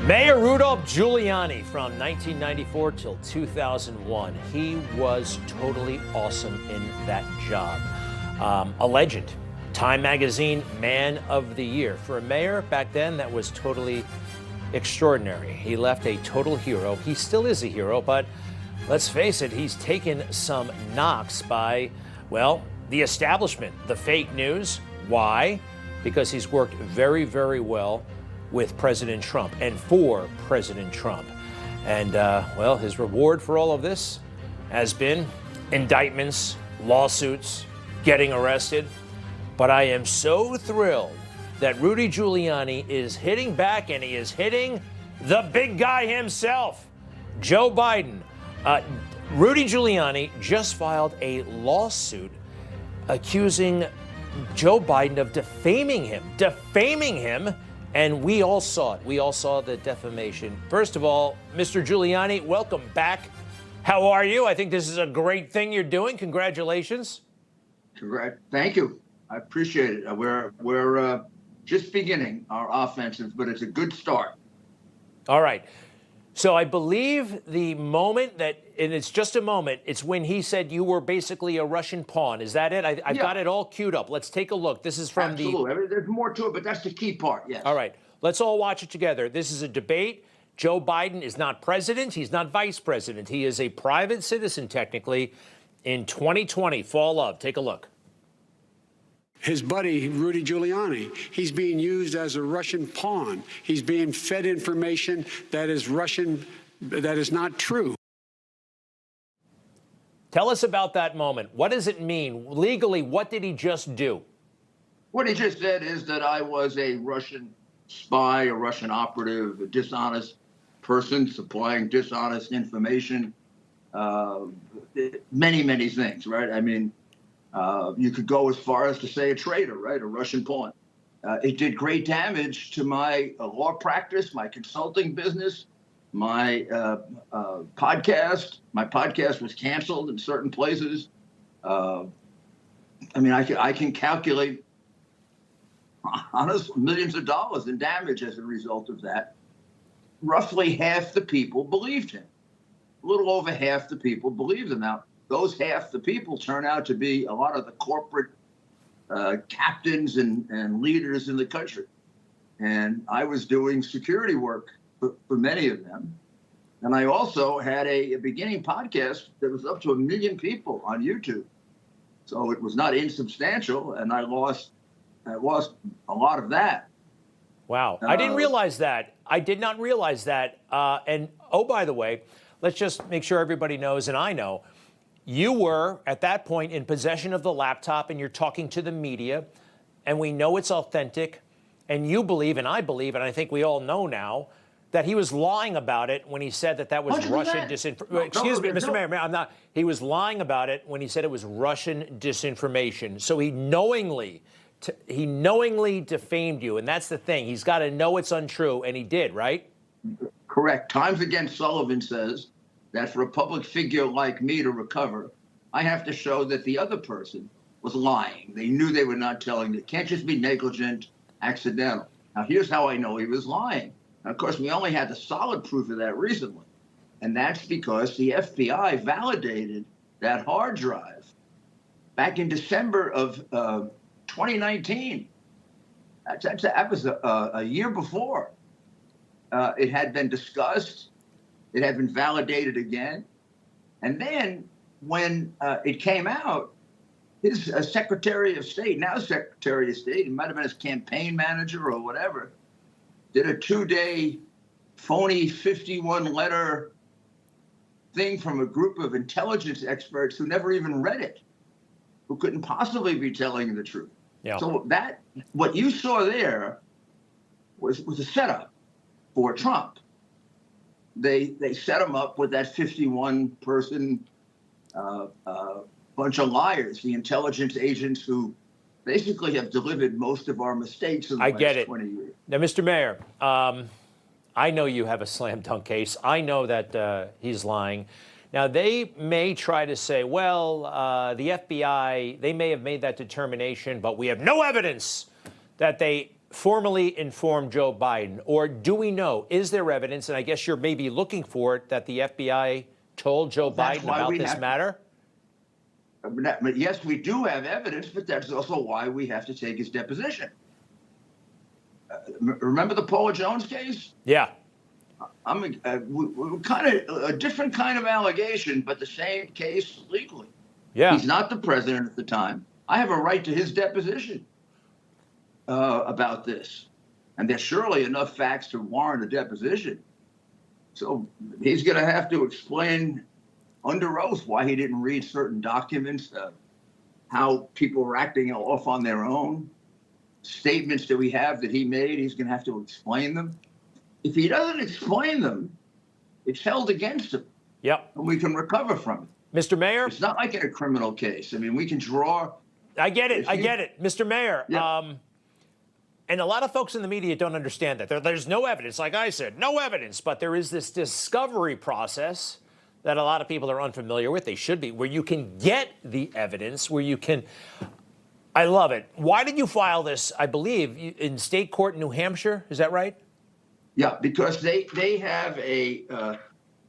Mayor Rudy Giuliani from 1994 till 2001. He was totally awesome in that job. A legend. Time Magazine Man of the Year. For a mayor back then, that was totally extraordinary. He left a total hero. He still is a hero, but let's face it, he's taken some knocks by, well, the establishment, the fake news. Why? Because he's worked very, very well with President Trump and for President Trump. And, well, his reward for all of this has been indictments, lawsuits, getting arrested. But I am so thrilled that Rudy Giuliani is hitting back, and he is hitting the big guy himself, Joe Biden. Rudy Giuliani just filed a lawsuit accusing Joe Biden of defaming him. And we all saw it. We all saw the defamation. First of all, Mr. Giuliani, welcome back. How are you? I think this is a great thing you're doing. Congratulations. Correct. Thank you. I appreciate it. We're just beginning our offensive, but it's a good start. All right. So I believe the moment that, and it's just a moment, it's when he said you were basically a Russian pawn. Is that it? I've got it all queued up. Let's take a look. This is from Absolutely. There's more to it, but that's the key part, yes. All right. Let's all watch it together. This is a debate. Joe Biden is not president. He's not vice president. He is a private citizen, technically, in 2020, fall of. Take a look. His buddy, Rudy Giuliani, he's being used as a Russian pawn. He's being fed information that is Russian, that is not true. Tell us about that moment. What does it mean? Legally, what did he just do? What he just said is that I was a Russian spy, a Russian operative, a dishonest person supplying dishonest information, many, many things, right? I mean, you could go as far as to say a traitor, right? A Russian pawn. It did great damage to my law practice, my consulting business, my podcast. My podcast was canceled in certain places. I mean, I can calculate honestly millions of dollars in damage as a result of that. Roughly half the people believed him. A little over half the people believed him. Now, those half the people turn out to be a lot of the corporate captains and leaders in the country. And I was doing security work for many of them. And I also had a beginning podcast that was up to 1 million people on YouTube. So it was not insubstantial, and I lost a lot of that. Wow. I didn't realize that. I did not realize that. And, oh, by the way, let's just make sure everybody knows, and I know, you were, at that point, in possession of the laptop, and you're talking to the media, and we know it's authentic, and you believe, and I think we all know now, that he was lying about it when he said that was Russian disinformation. Excuse me, Mr. Mayor, I'm not. He was lying about it when he said it was Russian disinformation. So he knowingly defamed you, and that's the thing. He's got to know it's untrue, and he did, right? Correct. Times Against Sullivan says that for a public figure like me to recover, I have to show that the other person was lying. They knew they were not telling. It can't just be negligent, accidental. Now, here's how I know he was lying. Now, of course, we only had the solid proof of that recently. And that's because the FBI validated that hard drive back in December of 2019. That was a year before. It had been discussed. It had been validated again. And then when it came out, his Secretary of State, now Secretary of State, he might have been his campaign manager or whatever, did a 2-day phony 51-letter thing from a group of intelligence experts who never even read it, who couldn't possibly be telling the truth. Yeah. So what you saw there was a setup for Trump. They set him up with that 51-person bunch of liars, the intelligence agents who basically have delivered most of our mistakes in the last 20 years. Now, Mr. Mayor, I know you have a slam dunk case. I know that he's lying. Now, they may try to say, well, the FBI, they may have made that determination, but we have no evidence that they formally inform Joe Biden, or do we know, is there evidence, and I guess you're maybe looking for it, that the FBI told Joe Biden about this matter? But yes, we do have evidence, but that's also why we have to take his deposition. Remember the Paula Jones case? Yeah. We're kind of a different kind of allegation, but the same case legally. Yeah. He's not the president at the time. I have a right to his deposition about this. And there's surely enough facts to warrant a deposition. So he's going to have to explain under oath why he didn't read certain documents, how people were acting off on their own, statements that we have that he made. He's going to have to explain them. If he doesn't explain them, it's held against him. Yep. And we can recover from it. Mr. Mayor? It's not like in a criminal case. I mean, we can draw. I get it. I get it. Mr. Mayor, Yeah. and a lot of folks in the media don't understand that. There's no evidence, like I said, no evidence, but there is this discovery process that a lot of people are unfamiliar with. They should be, where you can get the evidence, where you can. I love it. Why did you file this, I believe, in state court in New Hampshire? Is that right? Yeah, because they have a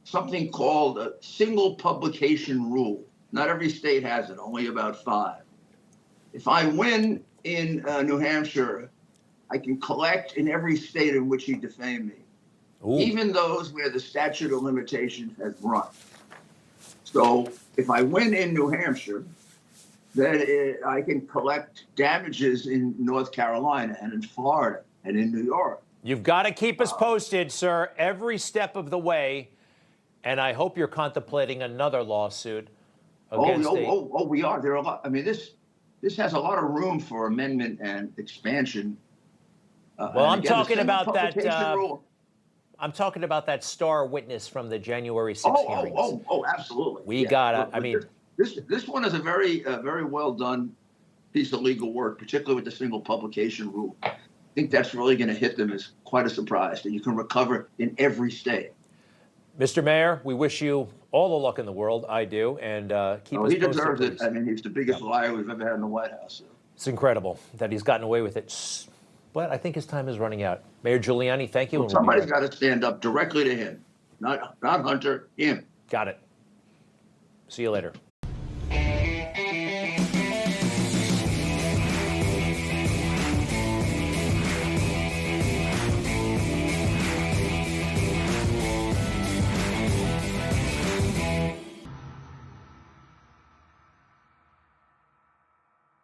something called a single publication rule. Not every state has it, only about 5. If I win in New Hampshire, I can collect in every state in which he defamed me, even those where the statute of limitations has run. So if I win in New Hampshire, then I can collect damages in North Carolina and in Florida and in New York. You've got to keep us posted, sir, every step of the way. And I hope you're contemplating another lawsuit against we are. There are a lot. I mean, this has a lot of room for amendment and expansion. Well, I'm talking about that. I'm talking about that star witness from the January 6th hearings. Absolutely. We gotta. I mean, this one is a very well done piece of legal work, particularly with the single publication rule. I think that's really going to hit them as quite a surprise that you can recover in every state. Mr. Mayor, we wish you all the luck in the world. I do, and keep us posted. He deserves please. it. I mean, he's the biggest liar we've ever had in the White House. So. It's incredible that he's gotten away with it. But I think his time is running out. Mayor Giuliani, thank you. Well, somebody's got to stand up directly to him, not Hunter, him. Got it. See you later.